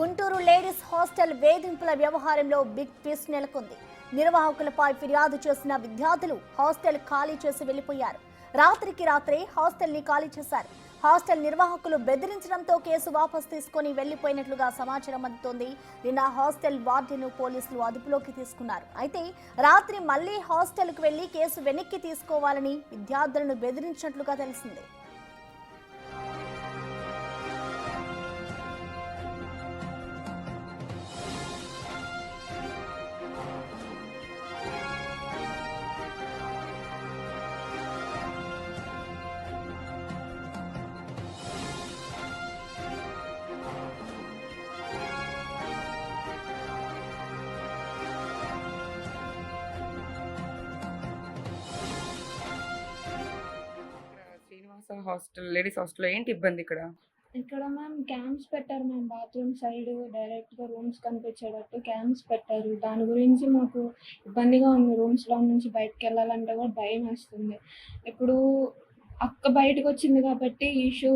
Guntur ladies hostel వేధింపుల వ్యవహారంలో big twist నెలకొంది. నిర్వాహకులపై ఫిర్యాదు చేసిన విద్యార్థులు హాస్టల్ ఖాళీ చేసి వెళ్లిపోయారు. రాత్రికి రాత్రే హాస్టల్ ని ఖాళీ చేశారు. హాస్టల్ నిర్వాహకులు బెదిరించడంతో కేసు వాపసు తీసుకుని వెళ్లిపోయినట్లుగా సమాచారం అందుతోంది. నిన్న హాస్టల్ వార్డెన్ పోలీసులు అదుపులోకి తీసుకున్నారు. అయితే రాత్రి మళ్లీ హాస్టల్ కు వెళ్లి కేసు వెనక్కి తీసుకోవాలని విద్యార్థులను బెదిరించినట్లుగా తెలిసింది. శ్రీనివాస హాస్టల్ లేడీస్ హాస్టల్ ఏంటి ఇబ్బంది ఇక్కడ? ఇక్కడ మ్యామ్ క్యాంప్స్ పెట్టారు మ్యామ్. బాత్రూమ్ సైడ్ డైరెక్ట్గా రూమ్స్ కనిపించేటట్టు క్యాంప్స్ పెట్టారు. దాని గురించి మాకు ఇబ్బందిగా ఉంది. రూమ్స్లో నుంచి బయటకు వెళ్ళాలంటే కూడా భయం వేస్తుంది. ఇప్పుడు అక్క బయటకు వచ్చింది కాబట్టి ఇష్యూ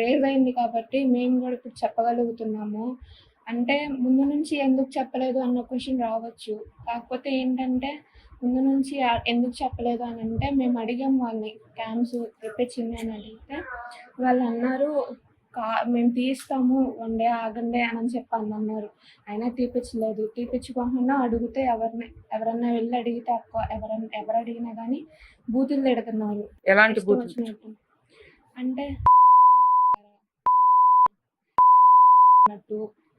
రేజ్ అయింది కాబట్టి మేము కూడా ఇప్పుడు చెప్పగలుగుతున్నాము. అంటే ముందు నుంచి ఎందుకు చెప్పలేదు అన్న క్వశ్చన్ రావచ్చు. కాకపోతే ఏంటంటే ముందు నుంచి ఎందుకు చెప్పలేదు అని అంటే మేము అడిగాం వాళ్ళని, క్యాంప్స్ తెప్పించింది అని అడిగితే వాళ్ళు అన్నారు మేము తీస్తాము, 1 డే ఆగండి అని చెప్పి అన్నారు. అయినా తీపించలేదు. తీపించుకోకుండా అడిగితే ఎవరన్నా వెళ్ళి అడిగితే ఎవరు అడిగినా కానీ బూతులు తిడుతున్నారు. ఎలాంటి ఇష్టం వచ్చినట్టు అంటే అన్నట్టు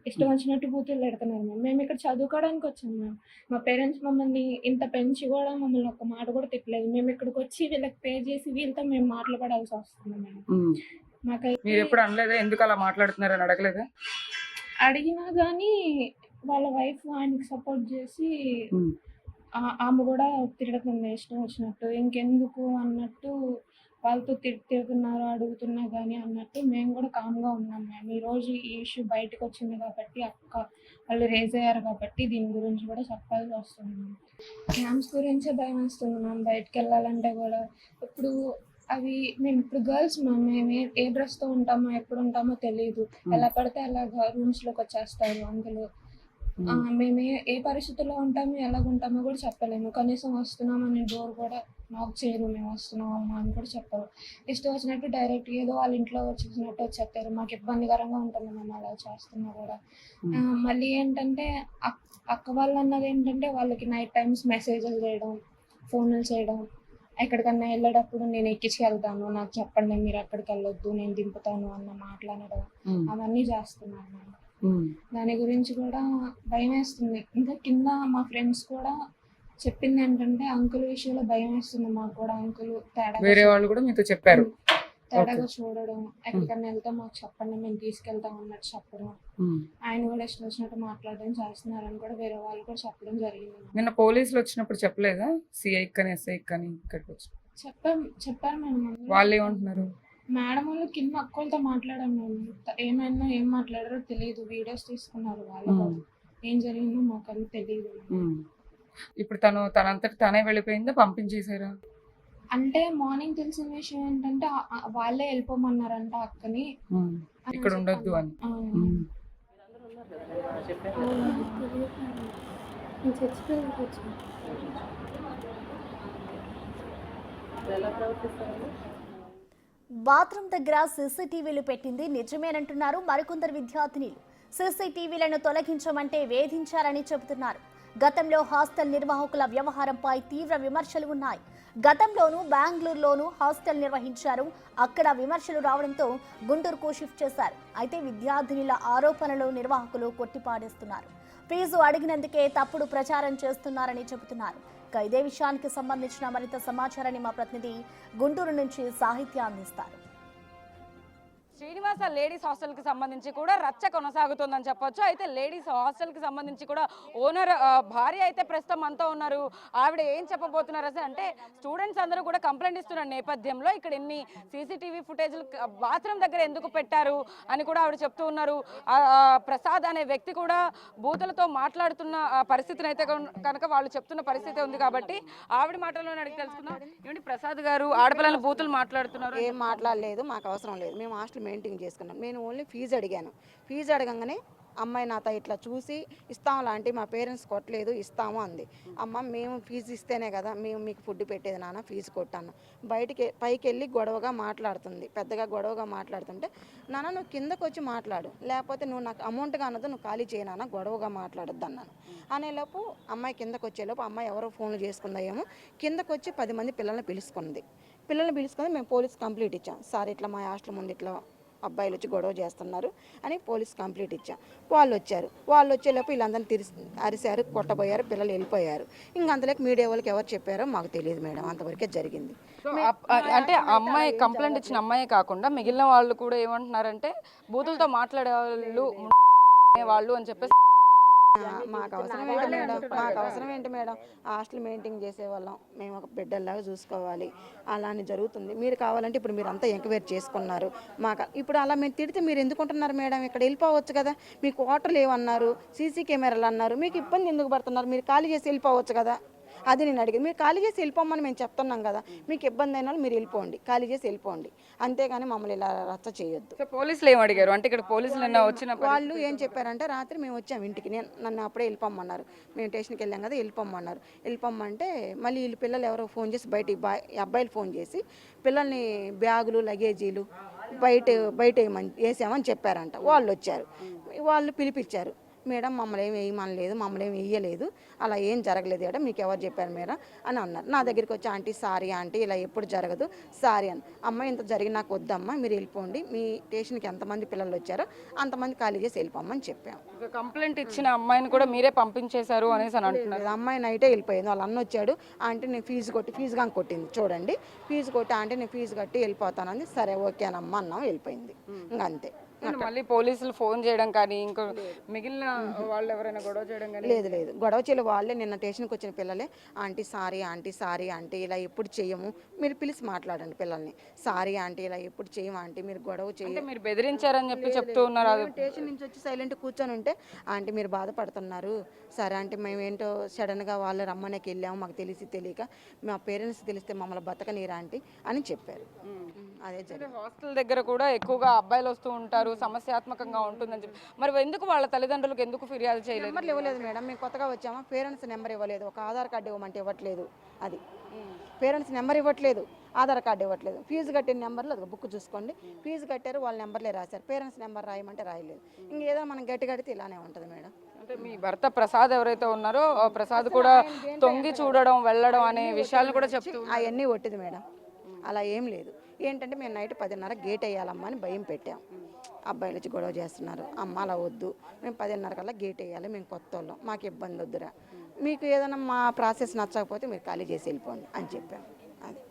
ఇష్టం వచ్చినట్టు బూతులు తిడుతున్నారు మ్యామ్. మేము ఇక్కడ చదువుకోవడానికి వచ్చాం మ్యామ్. మా పేరెంట్స్ మమ్మల్ని ఇంత పెంచి కూడా మమ్మల్ని ఒక్క మాట కూడా తిట్టలేదు. మేము ఇక్కడికి వచ్చి వీళ్ళకి పే చేసి వీళ్ళతో మేము మాట్లాడాల్సి వస్తుంది మ్యామ్. మీరు ఎప్పుడు అనలేదా ఎందుకు అలా మాట్లాడుతున్నారని అడగలేదా? అడిగినా కానీ వాళ్ళ వైఫ్ ఆయనకి సపోర్ట్ చేసి ఆమె కూడా తిడుతుంది ఇష్టం వచ్చినట్టు. ఇంకెందుకు అన్నట్టు వాళ్ళతో తిడుతున్నారు అడుగుతున్నా కానీ అన్నట్టు మేము కూడా కామ్గా ఉన్నాం మ్యామ్. ఈరోజు ఈ ఇష్యూ బయటకు వచ్చింది కాబట్టి అక్క వాళ్ళు రేజ్ అయ్యారు కాబట్టి దీని గురించి కూడా చెప్పాల్సి వస్తుంది మ్యామ్. క్యాంప్స్ గురించే భయం వస్తుంది మ్యామ్. బయటకు వెళ్ళాలంటే కూడా ఇప్పుడు అవి మేము ఇప్పుడు గర్ల్స్ మ్యామ్. మేము ఏ డ్రెస్తో ఉంటామో ఎప్పుడు ఉంటామో తెలియదు. ఎలా పడితే అలాగా రూమ్స్లోకి వచ్చేస్తారు అందులో. మేము ఏ పరిస్థితుల్లో ఉంటామో ఎలాగుంటామో కూడా చెప్పలేము. కనీసం వస్తున్నామని డోర్ కూడా నాక్ చేయరు. మేము వస్తున్నామమ్మా అని కూడా చెప్పరు. ఇష్టం వచ్చినట్టు డైరెక్ట్ ఏదో వాళ్ళ ఇంట్లో వచ్చేసినట్టు వచ్చేస్తారు. మాకు ఇబ్బందికరంగా ఉంటుంది మేము అలా చేస్తున్నా కూడా. మళ్ళీ ఏంటంటే అక్క వాళ్ళు అన్నది ఏంటంటే వాళ్ళకి నైట్ టైమ్స్ మెసేజ్లు చేయడం, ఫోన్లు చేయడం, ఎక్కడికన్నా వెళ్ళేటప్పుడు నేను ఎక్కించుకెళ్తాను, నాకు చెప్పండి, మీరు ఎక్కడికి వెళ్ళొద్దు, నేను దింపుతాను అన్న మాట్లాడడం అవన్నీ చేస్తున్నాను. దాని గురించి కూడా భయం వేస్తుంది. ఇంకా కింద మా ఫ్రెండ్స్ కూడా చెప్పింది ఏంటంటే అంకుల్ విషయంలో భయం వేస్తుంది మాకు కూడా. అంకుల్ వేరే వాళ్ళు కూడా మీతో చెప్పారు తేడాగా చూడడం, ఎక్కడికన్నా వెళ్తే మాకు చెప్పండి మేము తీసుకెళ్తాం అన్నట్టు చెప్పడం, ఆయన కూడా ఇష్టం వచ్చినట్టు మాట్లాడడం చేస్తున్నారని కూడా వేరే వాళ్ళు కూడా చెప్పడం జరిగింది. నిన్న పోలీసులు వచ్చినప్పుడు చెప్పలేదా సిఐ కానీ ఎస్ఐ కానీ ఇక్కడికి వచ్చి? చెప్పారు మేడం. వాళ్ళు ఏమంటున్నారు? మేడం వాళ్ళు కింద అక్కలతో మాట్లాడాం మేము. ఏం మాట్లాడారో తెలియదు. వీడియోస్ తీసుకున్నారు వాళ్ళు. ఏం జరిగిందో మాకు అది తెలియదు. ఇప్పుడు తనంతట తనే వెళ్ళిపోయిందా పంపించేసారా? అంటే మార్నింగ్ తెలిసిన విషయం ఏంటంటే వాళ్ళే వెళ్ళిపోమన్నారంట అక్కని, ఇక్కడ ఉండొద్దు అని. బాత్రూమ్ దగ్గర సీసీటీవీలు పెట్టింది నిజమేనంటున్నారు మరికొందరు విద్యార్థినులు. సీసీటీవీలను తొలగించమంటే వేధించారని చెబుతున్నారు. గతంలో హాస్టల్ నిర్వాహకుల వ్యవహారంపై తీవ్ర విమర్శలు ఉన్నాయి. గతంలోనూ బెంగళూరులోనూ హాస్టల్ నిర్వహించారు. అక్కడ విమర్శలు రావడంతో గుంటూరుకు షిఫ్ట్ చేశారు. అయితే విద్యార్థినుల ఆరోపణలు నిర్వాహకులు కొట్టిపాడేస్తున్నారు. ఫీజు అడిగినందుకే తప్పుడు ప్రచారం చేస్తున్నారని చెబుతున్నారు. ఇదే విషయానికి సంబంధించిన మరింత సమాచారాన్ని మా ప్రతినిధి గుంటూరు నుంచి సాహిత్య అందిస్తారు. శ్రీనివాస లేడీస్ హాస్టల్కి సంబంధించి కూడా రచ్చ కొనసాగుతుందని చెప్పొచ్చు. అయితే లేడీస్ హాస్టల్కి సంబంధించి కూడా ఓనర్ భార్య అయితే ప్రస్తుతం అంతా ఉన్నారు. ఆవిడ ఏం చెప్పబోతున్నారు అంటే స్టూడెంట్స్ అందరూ కూడా కంప్లైంట్ ఇస్తున్న నేపథ్యంలో ఇక్కడ ఎన్ని సీసీటీవీ ఫుటేజ్లు బాత్రూమ్ దగ్గర ఎందుకు పెట్టారు అని కూడా ఆవిడ చెప్తూ ఉన్నారు. ప్రసాద్ అనే వ్యక్తి కూడా బూతులతో మాట్లాడుతున్న పరిస్థితిని అయితే కనుక వాళ్ళు చెప్తున్న పరిస్థితి ఉంది. కాబట్టి ఆవిడ మాటల్లో అడిగి తెలుసుకుందాం. ఏమంటే ప్రసాద్ గారు ఆడపిల్లల బూతులు మాట్లాడుతున్నారు? ఏం మాట్లాడలేదు, మాకు అవసరం లేదు. మేము హాస్టల్ మెయింటైన్ చేసుకున్నాను. నేను ఓన్లీ ఫీజు అడిగాను. ఫీజు అడగంగానే అమ్మాయి నాతో ఇట్లా చూసి ఇస్తాము లాంటి మా పేరెంట్స్ కొట్టలేదు ఇస్తాము అంది. అమ్మ మేము ఫీజు ఇస్తేనే కదా మేము మీకు ఫుడ్ పెట్టేది నాన్న, ఫీజు కొట్టాను. పైకి వెళ్ళి గొడవగా మాట్లాడుతుంది, పెద్దగా గొడవగా మాట్లాడుతుంటే నాన్న నువ్వు కిందకు వచ్చి మాట్లాడు, లేకపోతే నువ్వు నాకు అమౌంట్గా అన్నది నువ్వు ఖాళీ చేయనా, గొడవగా మాట్లాడొద్దు అన్నాను. అనేలోపు అమ్మాయి కిందకు వచ్చేలోపు అమ్మాయి ఎవరో ఫోన్లు చేసుకుందాయేమో కిందకు వచ్చి 10 మంది పిల్లల్ని పిలుచుకుంది. మేము పోలీస్ కంప్లీట్ ఇచ్చాం. సార్ ఇట్లా మా హాస్టల్ ముందు ఇట్లా అబ్బాయిలు వచ్చి గొడవ చేస్తున్నారు అని పోలీస్ కంప్లీట్ ఇచ్చాం. వాళ్ళు వచ్చేలోపు వీళ్ళందరినీ అరిశారు, కొట్టబోయారు, పిల్లలు వెళ్ళిపోయారు. ఇంక అంతలోకి మీడియా వాళ్ళకి ఎవరు చెప్పారో మాకు తెలియదు మేడం, అంతవరకే జరిగింది. అంటే అమ్మాయి కంప్లైంట్ ఇచ్చిన అమ్మాయే కాకుండా మిగిలిన వాళ్ళు కూడా ఏమంటున్నారంటే బూతులతో మాట్లాడే వాళ్ళు అని చెప్పేసి మాకు అవసరం ఏంటి మేడం, హాస్టల్ మెయింటైన్ చేసేవాళ్ళం మేము, ఒక బిడ్డల్లాగా చూసుకోవాలి. అలానే జరుగుతుంది. మీరు కావాలంటే ఇప్పుడు మీరు అంతా ఎంక్వైరీ చేసుకున్నారు. ఇప్పుడు అలా మేము తిడితే మీరు ఎందుకుంటున్నారు మేడం, ఇక్కడ వెళ్ళిపోవచ్చు కదా, మీకు వాటర్లు ఏమన్నారు, సీసీ కెమెరాలు అన్నారు, మీకు ఇబ్బంది ఎందుకు పడుతున్నారు, మీరు ఖాళీ చేసి వెళ్ళిపోవచ్చు కదా. అది నేను అడిగాను. మీరు ఖాళీ చేసి వెళ్ళిపోమని మేము చెప్తున్నాం కదా, మీకు ఇబ్బంది అయిన వాళ్ళు మీరు వెళ్ళిపోండి, ఖాళీ చేసి వెళ్ళిపోండి, అంతేగాని మమ్మల్ని ఇలా రచ్చ చేయొద్దు. పోలీసులు ఏం అడిగారు అంటే ఇక్కడ పోలీసులు వచ్చిన వాళ్ళు ఏం చెప్పారంటే రాత్రి మేము వచ్చాము ఇంటికి, నన్ను అప్పుడే వెళ్ళిపోమన్నారు. మేము స్టేషన్కి వెళ్ళాం కదా, వెళ్ళిపోమ్మంటే మళ్ళీ వీళ్ళు పిల్లలు ఎవరో ఫోన్ చేసి అబ్బాయిలు ఫోన్ చేసి పిల్లల్ని బ్యాగులు లగేజీలు బయట వేసామని చెప్పారంట. వాళ్ళు వచ్చారు, వాళ్ళు పిలిపించారు. మేడం మమ్మల్ని ఏమి వేయమనలేదు, మమ్మల్ని ఏమి వేయలేదు, అలా ఏం జరగలేదు మేడం, మీకు ఎవరు చెప్పారు మేడం అని అన్నారు. నా దగ్గరికి వచ్చి ఆంటీ సారీ ఆంటీ ఇలా ఎప్పుడు జరగదు సారీ అని. అమ్మ ఇంత జరిగి నాకు వద్దమ్మా, మీరు వెళ్ళిపోండి, మీ స్టేషన్కి ఎంతమంది పిల్లలు వచ్చారో అంతమంది ఖాళీ చేసి వెళ్ళిపోమని చెప్పాము. కంప్లైంట్ ఇచ్చిన అమ్మాయిని కూడా మీరే పంపించేశారు అనేసి అని అంటున్నారు. అమ్మాయి నైటే వెళ్ళిపోయింది. వాళ్ళ అన్న వచ్చాడు, ఆంటీ నేను ఫీజుగా కొట్టింది చూడండి, ఫీజు కొట్టి ఆంటీ నేను ఫీజు కట్టి వెళ్ళిపోతానంది. సరే ఓకేనమ్మా అన్నాం, వెళ్ళిపోయింది. ఇంకా అంతే. మళ్ళీ పోలీసులు ఫోన్ చేయడం కానీ ఇంకో మిగిలిన వాళ్ళు ఎవరైనా గొడవ చేయడం కానీ లేదు గొడవ చేయలే. వాళ్ళే నిన్న స్టేషన్కి వచ్చిన పిల్లలే ఆంటీ సారీ ఆంటీ ఇలా ఎప్పుడు చేయము, మీరు పిలిచి మాట్లాడండి పిల్లల్ని, సారీ ఆంటీ ఇలా ఎప్పుడు చేయము ఆంటీ, మీరు గొడవ చేయండి, మీరు బెదిరించారని చెప్పి చెప్తూ ఉన్నారు. స్టేషన్ నుంచి వచ్చి సైలెంట్ కూర్చొని ఉంటే ఆంటీ మీరు బాధపడుతున్నారు, సరే ఆంటీ మేము ఏంటో సడన్గా వాళ్ళు రమ్మనేకి వెళ్ళాము, మాకు తెలియక మా పేరెంట్స్ తెలిస్తే మమ్మల్ని బతకనీరా ఆంటీ అని చెప్పారు. అదే హాస్టల్ దగ్గర కూడా ఎక్కువగా అబ్బాయిలు వస్తూ ఉంటారు, సమస్యాత్మకంగా ఉంటుందని చెప్పి మరి ఎందుకు వాళ్ళ తల్లిదండ్రులకు ఎందుకు ఫిర్యాదు చేయలేదు? నెంబర్లు ఇవ్వలేదు మేడం, మేము కొత్తగా వచ్చామా, పేరెంట్స్ నెంబర్ ఇవ్వలేదు, ఒక ఆధార్ కార్డు ఇవ్వమంటే ఇవ్వట్లేదు, అది పేరెంట్స్ నెంబర్ ఇవ్వట్లేదు, ఆధార్ కార్డు ఇవ్వట్లేదు. ఫీజు కట్టిన నెంబర్లు అది బుక్ చూసుకోండి, ఫీజు కట్టారు వాళ్ళ నెంబర్లే రాశారు, పేరెంట్స్ నెంబర్ రాయమంటే రాయలేదు. ఇంకేదో మనం గట్టి కడితే ఇలానే ఉంటుంది మేడం. అంటే మీ భర్త ప్రసాద్ ఎవరైతే ఉన్నారో ప్రసాద్ కూడా తొంగి చూడడం వెళ్ళడం అనే విషయాలు కూడా చెప్తూ అవన్నీ ఒట్టిది మేడం, అలా ఏం లేదు. ఏంటంటే మేము నైట్ 10:30 గేట్ వేయాలమ్మా అని భయం పెట్టాం. అబ్బాయిలు వచ్చి గొడవ చేస్తున్నారు, అమ్మ అలా వద్దు, మేము 10:30 కల్లా గేట్ వేయాలి, మేము కొత్త వాళ్ళం, మాకు ఇబ్బంది వద్దురా, మీకు ఏదైనా మా ప్రాసెస్ నచ్చకపోతే మీరు ఖాళీ చేసి వెళ్ళిపోండి అని చెప్పాం. అది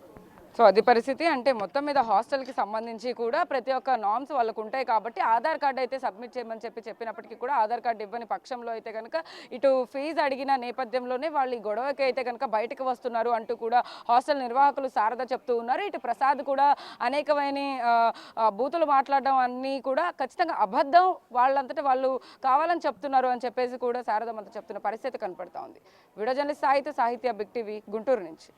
సో అది పరిస్థితి. అంటే మొత్తం మీద హాస్టల్కి సంబంధించి కూడా ప్రతి ఒక్క నామ్స్ వాళ్ళకు ఉంటాయి కాబట్టి ఆధార్ కార్డు అయితే సబ్మిట్ చేయమని చెప్పినప్పటికీ కూడా ఆధార్ కార్డు ఇవ్వని పక్షంలో అయితే కనుక ఇటు ఫీజు అడిగిన నేపథ్యంలోనే వాళ్ళు ఈ గొడవకి అయితే కనుక బయటకు వస్తున్నారు అంటూ కూడా హాస్టల్ నిర్వాహకులు శారద చెప్తూ ఉన్నారు. ఇటు ప్రసాద్ కూడా అనేకమైన బూతులు మాట్లాడడం అన్నీ కూడా ఖచ్చితంగా అబద్ధం, వాళ్ళంతటా వాళ్ళు కావాలని చెప్తున్నారు అని చెప్పేసి కూడా శారద అంతా చెప్తున్న పరిస్థితి కనపడతా ఉంది. వీడియో జర్నలిస్ట్ సాహిత్య బిగ్ టీవీ గుంటూరు నుంచి.